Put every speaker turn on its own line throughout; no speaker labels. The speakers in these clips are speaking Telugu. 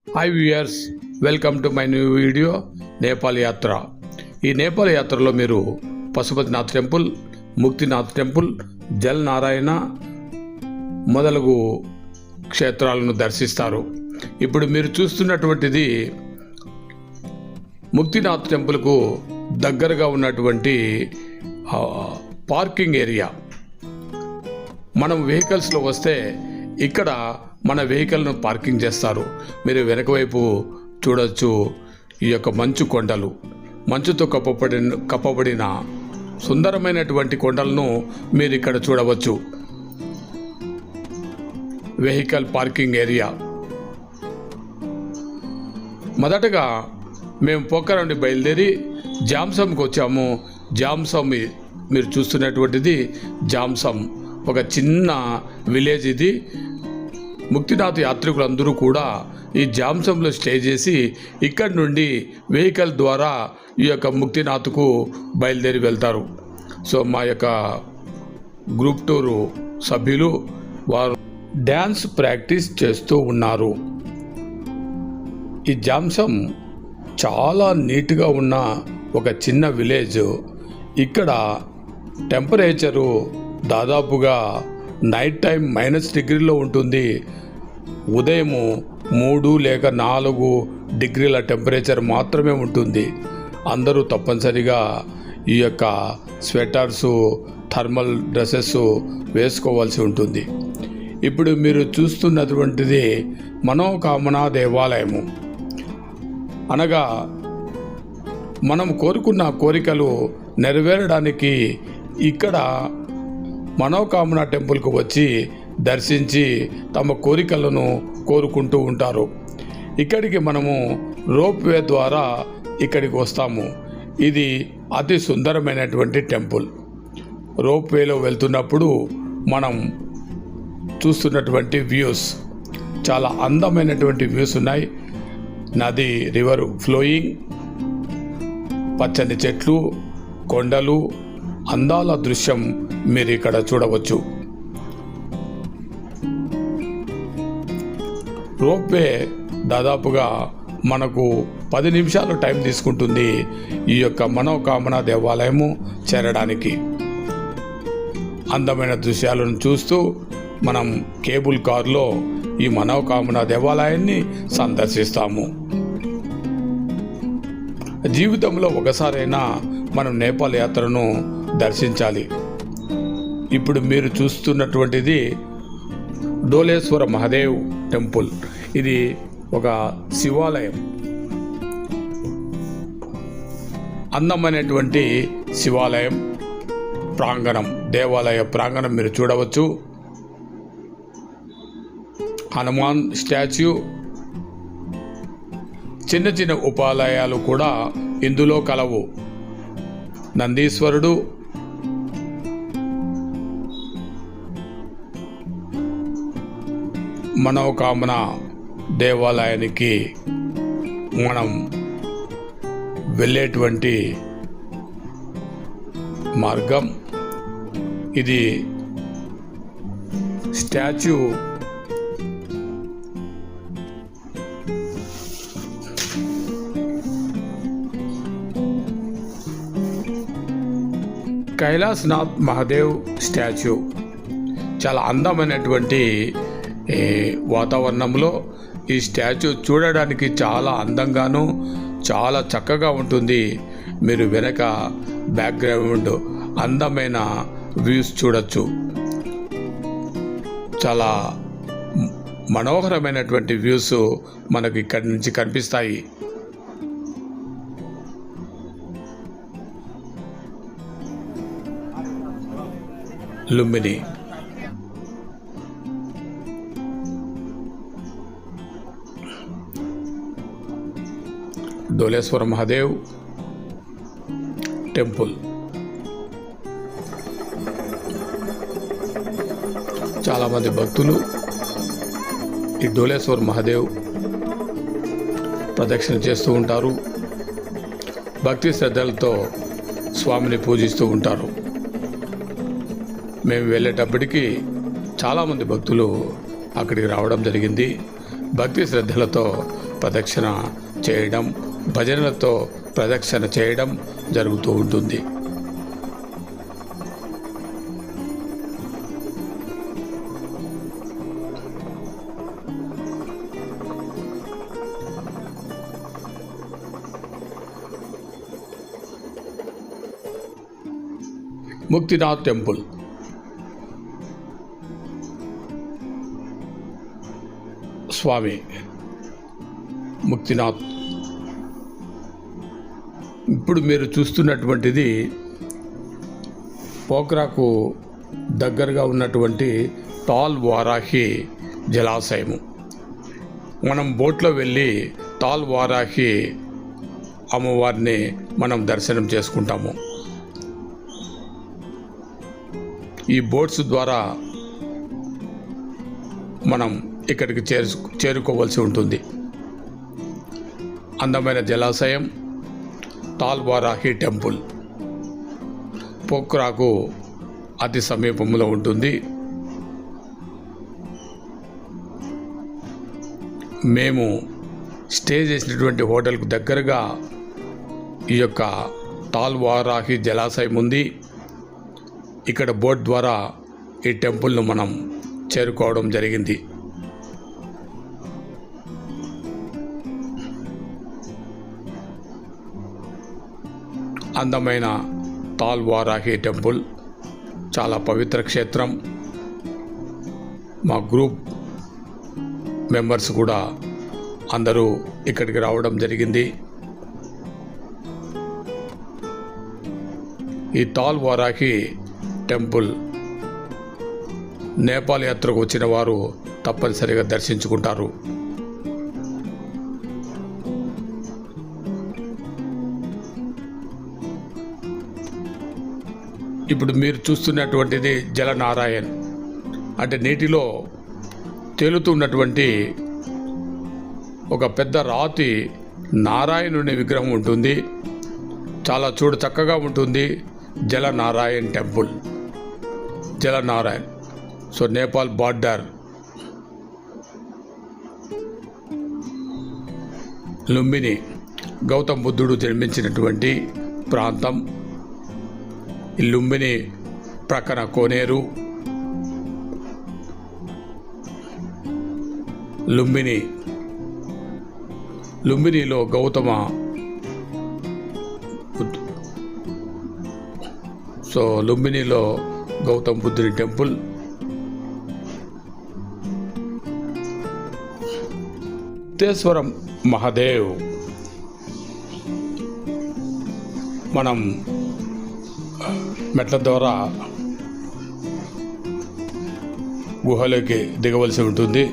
Hi viewers, welcome to my new video Nepal యాత్ర. ఈ నేపాల్ యాత్రలో మీరు పశుపతినాథ్ టెంపుల్, ముక్తినాథ్ టెంపుల్, జల్ నారాయణ మొదలగు క్షేత్రాలను దర్శిస్తారు. ఇప్పుడు మీరు చూస్తున్నటువంటిది ముక్తినాథ్ టెంపుల్కు దగ్గరగా ఉన్నటువంటి పార్కింగ్ ఏరియా. మనం వెహికల్స్లో వస్తే ఇక్కడ మన వెహికల్ను పార్కింగ్ చేస్తారు. మీరు వెనక వైపు చూడొచ్చు, ఈ యొక్క మంచు కొండలు, మంచుతో కప్పబడిన సుందరమైనటువంటి కొండలను మీరు ఇక్కడ చూడవచ్చు. Vehicle parking area. మొదటగా మేము పోఖరా నుండి బయలుదేరి జామ్సమ్కి వచ్చాము. జామ్సమ్ మీరు చూస్తున్నటువంటిది జామ్సమ్, ఒక చిన్న విలేజ్ ఇది. ముక్తినాథ్ యాత్రికులందరూ కూడా ఈ జామ్సంలో స్టే చేసి ఇక్కడి నుండి వెహికల్ ద్వారా ఈ యొక్క ముక్తినాథ్కు బయలుదేరి వెళ్తారు. సో మా యొక్క గ్రూప్ టూరు సభ్యులు వారు డ్యాన్స్ ప్రాక్టీస్ చేస్తూ ఉన్నారు. ఈ జామ్సం చాలా నీట్గా ఉన్న ఒక చిన్న విలేజ్. ఇక్కడ టెంపరేచరు దాదాపుగా నైట్ టైం -డిగ్రీలో ఉంటుంది. ఉదయము 3 లేక 4 డిగ్రీల టెంపరేచర్ మాత్రమే ఉంటుంది. అందరూ తప్పనిసరిగా ఈ యొక్క స్వెటర్సు, థర్మల్ డ్రెస్సెస్ వేసుకోవాల్సి ఉంటుంది. ఇప్పుడు మీరు చూస్తున్నటువంటిది మనోకామనా దేవాలయము. అనగా మనం కోరుకున్న కోరికలు నెరవేరడానికి ఇక్కడ మనోకామన టెంపుల్కు వచ్చి దర్శించి తమ కోరికలను కోరుకుంటూ ఉంటారు. ఇక్కడికి మనము రోప్వే ద్వారా ఇక్కడికి వస్తాము. ఇది అతి సుందరమైనటువంటి టెంపుల్. రోప్వేలో వెళ్తున్నప్పుడు మనం చూస్తున్నటువంటి వ్యూస్ చాలా అందమైనటువంటి వ్యూస్ ఉన్నాయి. నది, రివర్ ఫ్లోయింగ్, పచ్చని చెట్లు, కొండలు, అందాల దృశ్యం మీరు ఇక్కడ చూడవచ్చు. రోప్వే దాదాపుగా మనకు 10 నిమిషాలు టైం తీసుకుంటుంది ఈ యొక్క మనోకామన దేవాలయము చేరడానికి. అందమైన దృశ్యాలను చూస్తూ మనం కేబుల్ కారులో ఈ మనోకామన దేవాలయాన్ని సందర్శిస్తాము. జీవితంలో ఒకసారైనా మనం నేపాల్ యాత్రను దర్శించాలి. ఇప్పుడు మీరు చూస్తున్నటువంటిది డోలేశ్వర మహాదేవ్ టెంపుల్. ఇది ఒక శివాలయం, అందమైనటువంటి శివాలయం ప్రాంగణం, దేవాలయ ప్రాంగణం మీరు చూడవచ్చు. హనుమాన్ స్టాచ్యూ, చిన్న చిన్న ఉపాలయాలు కూడా ఇందులో కలవు. నందీశ్వరుడు, మనోకామన దేవాలయానికి మనం వెళ్ళేటువంటి మార్గం ఇది. స్టాచ్యూ కైలాసనాథ్ మహాదేవ్ స్టాచ్యూ చాలా అందమైనటువంటి వాతావరణంలో ఈ స్టాచ్యూ చూడడానికి చాలా అందంగాను చాలా చక్కగా ఉంటుంది. మీరు వెనక బ్యాక్గ్రౌండ్ అందమైన వ్యూస్ చూడొచ్చు. చాలా మనోహరమైనటువంటి వ్యూస్ మనకు ఇక్కడి నుంచి కనిపిస్తాయి. లుంబిని, డోలేశ్వర మహాదేవ్ టెంపుల్. చాలామంది భక్తులు ఈ డోలేశ్వర మహాదేవ్ ప్రదక్షిణ చేస్తూ ఉంటారు. భక్తి శ్రద్ధలతో స్వామిని పూజిస్తూ ఉంటారు. మేము వెళ్ళేటప్పటికీ చాలామంది భక్తులు అక్కడికి రావడం జరిగింది. భక్తి శ్రద్ధలతో ప్రదక్షిణ చేయడం, భజనలతో ప్రదక్షిణ చేయడం జరుగుతూ ఉంటుంది. ముక్తినాథ్ టెంపుల్. స్వామి ముక్తినాథ్. ఇప్పుడు మీరు చూస్తున్నటువంటిది పోఖ్రాకు దగ్గరగా ఉన్నటువంటి తాల్ వారాహి జలాశయము. మనం బోట్లో వెళ్ళి తాల్ వారాహి అమ్మవారిని మనం దర్శనం చేసుకుంటాము. ఈ బోట్స్ ద్వారా మనం ఇక్కడికి చేరుకోవాల్సి ఉంటుంది. అందమైన జలాశయం తాల్ వారాహి టెంపుల్ పోఖ్రాకు అతి సమీపంలో ఉంటుంది. మేము స్టే చేసినటువంటి హోటల్కు దగ్గరగా ఈ యొక్క తాల్ వారాహి జలాశయం ఉంది. ఇక్కడ బోట్ ద్వారా ఈ టెంపుల్ను మనం చేరుకోవడం జరిగింది. అందమైన తాల్ వారాహి టెంపుల్ చాలా పవిత్ర క్షేత్రం. మా గ్రూప్ మెంబర్స్ కూడా అందరూ ఇక్కడికి రావడం జరిగింది. ఈ తాల్ వారాహి టెంపుల్ నేపాల్ యాత్రకు వచ్చిన వారు తప్పనిసరిగా దర్శించుకుంటారు. ఇప్పుడు మీరు చూస్తున్నటువంటిది జలనారాయణ్, అంటే నీటిలో తేలుతున్నటువంటి ఒక పెద్ద రాతి నారాయణుని విగ్రహం ఉంటుంది. చాలా చూడ చక్కగా ఉంటుంది. Jalanarayan temple, Jalanarayan. So Nepal border, Lumbini Gautam బుద్ధుడు జన్మించినటువంటి ప్రాంతం. ఈ లుంబిని ప్రక్కన కోనేరు. లుంబినిలో గౌతమ లుంబినిలో గౌతమ్ బుద్ధుని టెంపుల్. ముక్తేశ్వరం మహాదేవ్. మనం మెట్ల ద్వారా గుహలోకి దిగవలసి ఉంటుంది.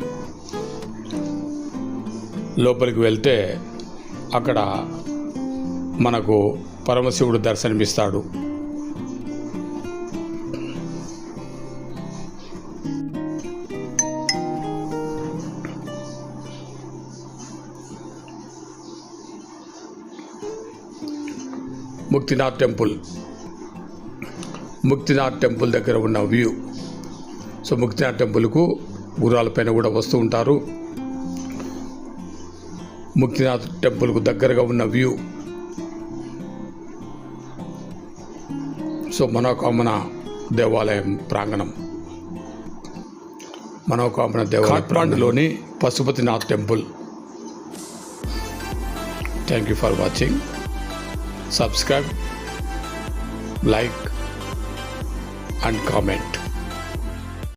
లోపలికి వెళ్తే అక్కడ మనకు పరమశివుడు దర్శనమిస్తాడు. ముక్తినాథ్ టెంపుల్ దగ్గర ఉన్న వ్యూ. సో ముక్తినాథ్ టెంపుల్కు గుర్రాలపైన కూడా వస్తూ ఉంటారు. ముక్తినాథ్ టెంపుల్కు దగ్గరగా ఉన్న వ్యూ. సో మనోకామన దేవాలయం ప్రాంగణం. కాఠ్మండులోని Pashupatinath temple. Thank you for watching. Subscribe, like and comment.